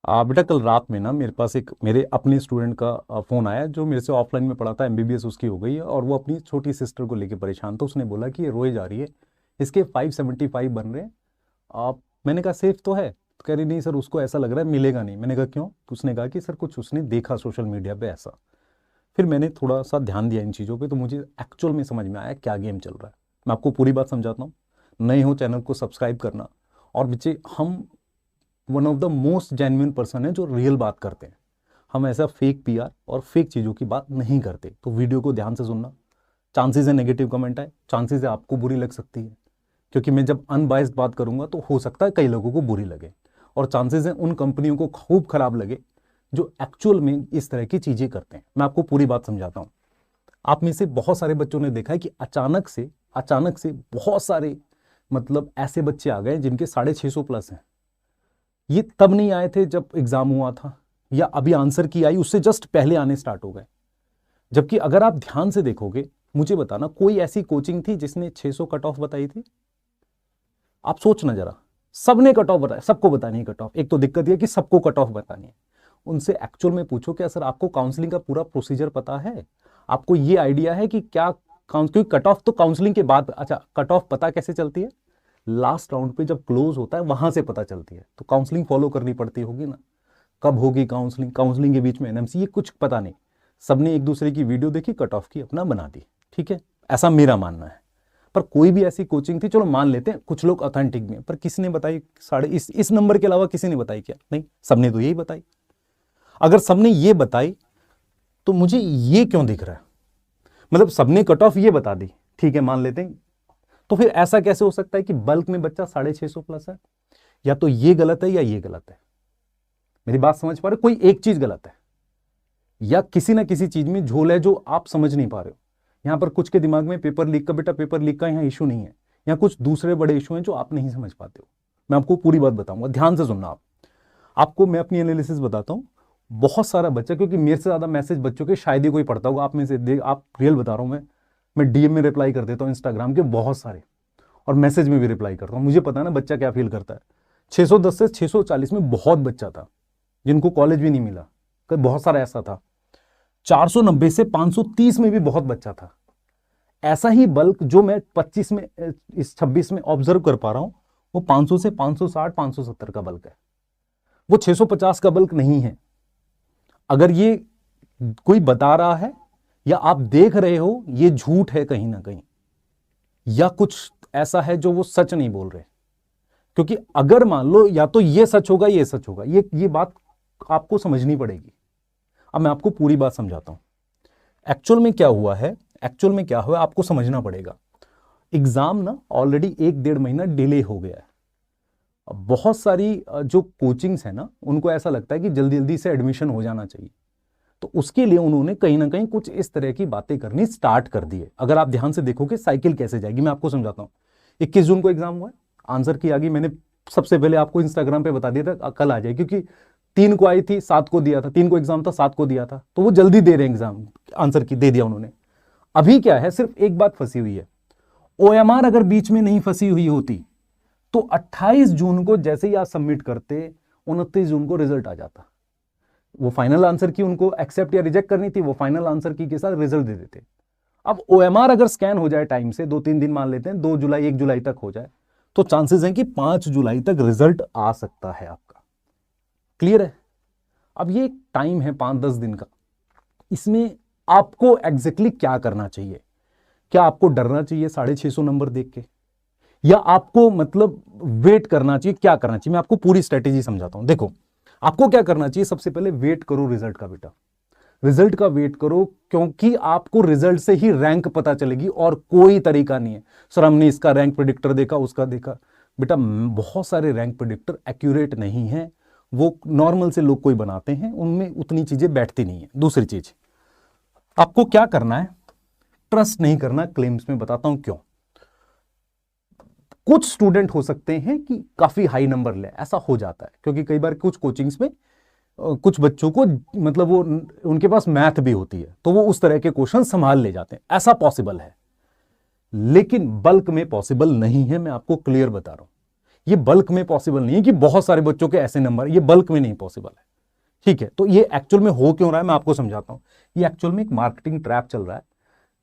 बेटा कल रात में ना मेरे पास एक मेरे अपने स्टूडेंट का फ़ोन आया जो मेरे से ऑफलाइन में पढ़ा था। एमबीबीएस उसकी हो गई है और वो अपनी छोटी सिस्टर को लेके परेशान था। उसने बोला कि ये रोए जा रही है, इसके 575 बन रहे हैं। आप मैंने कहा सेफ तो है? तो कह रही नहीं सर, उसको ऐसा लग रहा है मिलेगा नहीं। मैंने कहा क्यों? तो उसने कहा कि सर कुछ उसने देखा सोशल मीडिया पे ऐसा। फिर मैंने थोड़ा सा ध्यान दिया इन चीज़ों पे, तो मुझे एक्चुअल में समझ में आया क्या गेम चल रहा है। मैं आपको पूरी बात समझाता हूँ। नए हो चैनल को सब्सक्राइब करना। और बच्चे, हम one of the most genuine person है जो रियल बात करते हैं। हम ऐसा फेक पीआर और फेक चीज़ों की बात नहीं करते। तो वीडियो को ध्यान से सुनना। चांसेस है नेगेटिव कमेंट आए, चांसेस है आपको बुरी लग सकती है, क्योंकि मैं जब अनबाइस्ड बात करूंगा तो हो सकता है कई लोगों को बुरी लगे। और चांसेस है उन कंपनियों को खूब खराब लगे जो एक्चुअल में इस तरह की चीज़ें करते हैं। मैं आपको पूरी बात समझाता हूँ। आप में से बहुत सारे बच्चों ने देखा है कि अचानक से बहुत सारे मतलब ऐसे बच्चे आ गए जिनके 650 प्लस हैं। ये तब नहीं आए थे जब एग्जाम हुआ था, या अभी आंसर की आई उससे जस्ट पहले आने स्टार्ट हो गए। जबकि अगर आप ध्यान से देखोगे, मुझे बताना कोई ऐसी कोचिंग थी जिसने 600 कट ऑफ बताई थी? आप सोचना जरा। सबने कट ऑफ बताया, सबको बतानी है कट ऑफ। एक तो दिक्कत यह कि सबको कट ऑफ बतानी है। उनसे एक्चुअल में पूछो क्या सर आपको काउंसलिंग का पूरा प्रोसीजर पता है? आपको ये आइडिया है कि क्या क्योंकि कट ऑफ तो काउंसलिंग के बाद, अच्छा कट ऑफ पता कैसे चलती है? लास्ट राउंड पे जब क्लोज होता है वहां से पता चलती है। तो काउंसलिंग फॉलो करनी पड़ती होगी ना। कब होगी काउंसलिंग? काउंसलिंग के बीच में एनएमसी, ये कुछ पता नहीं। सबने एक दूसरे की वीडियो देखी, कट ऑफ की अपना बना दी। ठीक है, ऐसा मेरा मानना है। पर कोई भी ऐसी कोचिंग थी, चलो मान लेते हैं कुछ लोग ऑथेंटिक में, पर किसने बताई साढ़े इस नंबर के अलावा किसी ने बताई क्या? नहीं, सबने तो यही बताई। अगर सबने ये बताई तो मुझे ये क्यों दिख रहा है? मतलब सबने कट ऑफ ये बता दी, ठीक है मान लेते हैं। तो फिर ऐसा कैसे हो सकता है कि बल्क में बच्चा 650 प्लस है? या तो ये गलत है या ये गलत है। मेरी बात समझ पा रहे हो? कोई एक चीज गलत है, या किसी ना किसी चीज में झोल है जो आप समझ नहीं पा रहे हो। यहां पर कुछ के दिमाग में पेपर लीक का, बेटा पेपर लीक का यहां इशू नहीं है। यहाँ कुछ दूसरे बड़े इशू हैं जो आप नहीं समझ पाते हो। मैं आपको पूरी बात बताऊंगा, ध्यान से सुनना आप। आपको मैं अपनी एनालिसिस बताता हूं। बहुत सारा बच्चा, क्योंकि मेरे से ज्यादा मैसेज बच्चों के शायद ही कोई पढ़ता होगा आप में से, देख आप रियल बता रहा हूं। मैं डीएम में रिप्लाई कर देता हूं इंस्टाग्राम के बहुत सारे, और मैसेज में भी रिप्लाई करता हूं। मुझे पता है ना बच्चा क्या फील करता है। 610 से 640 में बहुत बच्चा था जिनको कॉलेज भी नहीं मिला, बहुत सारा ऐसा था। 490 से 530 में भी बहुत बच्चा था। ऐसा ही बल्क जो मैं 25 में, इस 26 में ऑब्जर्व कर पा रहा हूं, वो 500 से 560 570 का बल्क है। वो 650 का बल्क नहीं है। अगर ये कोई बता रहा है या आप देख रहे हो, ये झूठ है कहीं ना कहीं, या कुछ ऐसा है जो वो सच नहीं बोल रहे। क्योंकि अगर मान लो या तो ये सच होगा, ये सच होगा, ये बात आपको समझनी पड़ेगी। अब मैं आपको पूरी बात समझाता हूं। एक्चुअल में क्या हुआ है, आपको समझना पड़ेगा। एग्जाम ना ऑलरेडी 1-1.5 महीना डिले हो गया है। अब बहुत सारी जो कोचिंग्स है ना, उनको ऐसा लगता है कि जल्दी जल्दी से एडमिशन हो जाना चाहिए। तो उसके लिए उन्होंने कहीं ना कहीं कुछ इस तरह की बातें करनी स्टार्ट कर दी है। अगर आप ध्यान से देखोगे साइकिल कैसे जाएगी, मैं आपको समझाता हूं। 21 जून को एग्जाम हुआ है, आंसर की आ गई। मैंने सबसे पहले आपको इंस्टाग्राम पे बता दिया था कल आ जाए, क्योंकि 3 को आई थी, 7 को दिया था। 3 को एग्जाम था, 7 को दिया था, तो वो जल्दी दे रहे हैं एग्जाम, आंसर की दे दिया उन्होंने। अभी क्या है, सिर्फ एक बात फंसी हुई है। ओएमआर अगर बीच में नहीं फंसी हुई होती तो 28 जून को जैसे ही आप सबमिट करते, 29 जून को रिजल्ट आ जाता। वो फाइनल आंसर की उनको एक्सेप्ट या रिजेक्ट करनी थी, वो फाइनल आंसर की के साथ रिजल्ट दे देते। अब ओएमआर अगर स्कैन हो जाए टाइम से, 2-3 दिन मान लेते हैं, 2 जुलाई 1 जुलाई तक हो जाए, तो चांसेस हैं कि 5 जुलाई तक रिजल्ट आ सकता है आपका। क्लियर है? अब ये टाइम है 5-10 दिन का, इसमें आपको एग्जैक्टली क्या करना चाहिए? क्या आपको डरना चाहिए 650 नंबर देख के, या आपको मतलब वेट करना चाहिए? क्या करना चाहिए? मैं आपको पूरी स्ट्रेटेजी समझाता हूं। देखो, आपको क्या करना चाहिए, सबसे पहले वेट करो रिजल्ट का। बेटा रिजल्ट का वेट करो, क्योंकि आपको रिजल्ट से ही रैंक पता चलेगी, और कोई तरीका नहीं है सर हमने इसका रैंक प्रेडिक्टर देखा, उसका देखा। बेटा बहुत सारे रैंक प्रेडिक्टर एक्यूरेट नहीं है, वो नॉर्मल से लोग कोई बनाते हैं, उनमें उतनी चीजें बैठती नहीं है। दूसरी चीज, आपको क्या करना है, ट्रस्ट नहीं करना क्लेम्स में। बताता हूं क्यों। कुछ स्टूडेंट हो सकते हैं कि काफी हाई नंबर ले, ऐसा हो जाता है, क्योंकि कई बार कुछ कोचिंग्स में कुछ बच्चों को मतलब वो उनके पास मैथ भी होती है, तो वो उस तरह के क्वेश्चन संभाल ले जाते हैं, ऐसा पॉसिबल है। लेकिन बल्क में पॉसिबल नहीं है, मैं आपको क्लियर बता रहा हूं। ये बल्क में पॉसिबल नहीं है कि बहुत सारे बच्चों के ऐसे नंबर, ये बल्क में नहीं पॉसिबल है। ठीक है, तो ये एक्चुअल में हो क्यों रहा है मैं आपको समझाता हूं। ये एक्चुअल में एक मार्केटिंग ट्रैप चल रहा है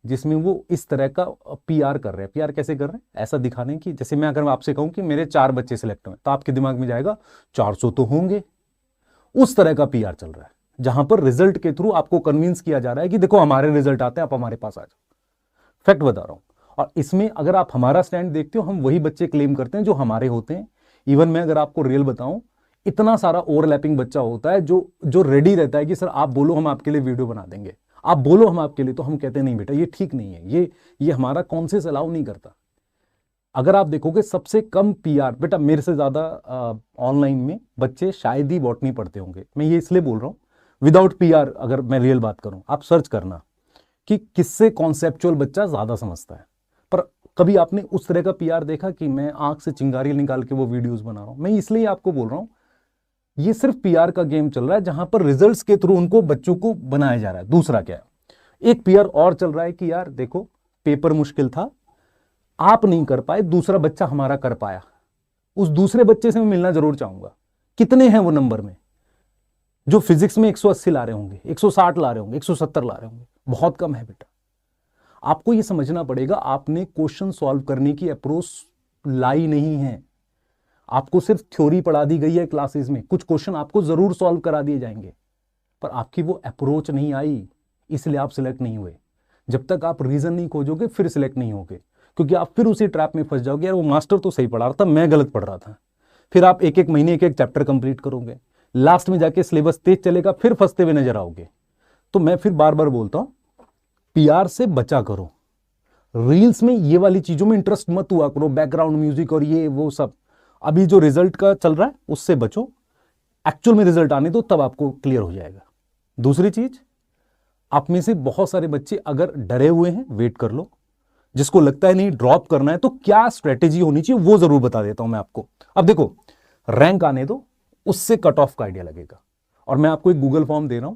जिसमें वो इस तरह का पीआर कर रहे हैं। पीआर कैसे कर रहे हैं, ऐसा दिखाने की, जैसे मैं अगर आपसे कहूं कि मेरे 4 बच्चे सिलेक्ट हुए तो आपके दिमाग में जाएगा 400 तो होंगे। उस तरह का पीआर चल रहा है जहां पर रिजल्ट के थ्रू आपको कन्विंस किया जा रहा है कि देखो हमारे रिजल्ट आते हैं, आप हमारे पास आ जाओ। फैक्ट बता रहा हूं। और इसमें अगर आप हमारा स्टैंड देखते हो, हम वही बच्चे क्लेम करते हैं जो हमारे होते हैं। इवन मैं अगर आपको रियल बताऊं, इतना सारा ओवरलैपिंग बच्चा होता है जो रेडी रहता है कि सर आप बोलो हम आपके लिए वीडियो बना देंगे, आप बोलो हम आपके लिए, तो हम कहते हैं नहीं बेटा ये ठीक नहीं है, ये हमारा कॉन्शियस अलाउ नहीं करता। अगर आप देखोगे सबसे कम पीआर, बेटा मेरे से ज्यादा ऑनलाइन में बच्चे शायद ही बॉटनी पढ़ते होंगे, मैं ये इसलिए बोल रहा हूं विदाउट पीआर। अगर मैं रियल बात करूं, आप सर्च करना कि किससे कॉन्सेप्चुअल बच्चा ज्यादा समझता है, पर कभी आपने उस तरह का पीआर देखा कि मैं आंख से चिंगारी निकाल के वो वीडियोस बना रहा हूं। मैं इसलिए आपको बोल रहा हूं ये सिर्फ पीआर का गेम चल रहा है जहां पर रिजल्ट्स के थ्रू उनको बच्चों को बनाया जा रहा है। दूसरा क्या है, एक पीआर और चल रहा है कि यार देखो पेपर मुश्किल था, आप नहीं कर पाए, दूसरा बच्चा हमारा कर पाया, उस दूसरे बच्चे से मैं मिलना जरूर चाहूंगा। कितने हैं वो नंबर में जो फिजिक्स में 180 ला रहे होंगे, 160 ला रहे होंगे, 170 ला रहे होंगे? बहुत कम है बेटा। आपको ये समझना पड़ेगा, आपने क्वेश्चन सॉल्व करने की अप्रोच लाई नहीं है। आपको सिर्फ थ्योरी पढ़ा दी गई है क्लासेस में, कुछ क्वेश्चन आपको जरूर सॉल्व करा दिए जाएंगे, पर आपकी वो अप्रोच नहीं आई, इसलिए आप सिलेक्ट नहीं हुए। जब तक आप रीजन नहीं खोजोगे फिर सिलेक्ट नहीं होगे, क्योंकि आप फिर उसी ट्रैप में फंस जाओगे, यार वो मास्टर तो सही पढ़ा रहा था, मैं गलत पढ़ रहा था। फिर आप एक एक महीने एक एक चैप्टर कंप्लीट करोगे, लास्ट में जाके सिलेबस तेज चलेगा, फिर फंसते हुए नजर आओगे। तो मैं फिर बार बार बोलता हूं पीआर से बचा करो, रील्स में ये वाली चीजों में इंटरेस्ट मत हुआ करो, बैकग्राउंड म्यूजिक और ये वो सब। अभी जो रिजल्ट का चल रहा है उससे बचो, एक्चुअल में रिजल्ट आने दो, तब आपको क्लियर हो जाएगा। दूसरी चीज, आप में से बहुत सारे बच्चे अगर डरे हुए हैं, वेट कर लो। जिसको लगता है नहीं ड्रॉप करना है, तो क्या स्ट्रेटेजी होनी चाहिए वो जरूर बता देता हूं मैं आपको। अब देखो रैंक आने दो, उससे कट ऑफ का आइडिया लगेगा। और मैं आपको एक गूगल फॉर्म दे रहा हूं,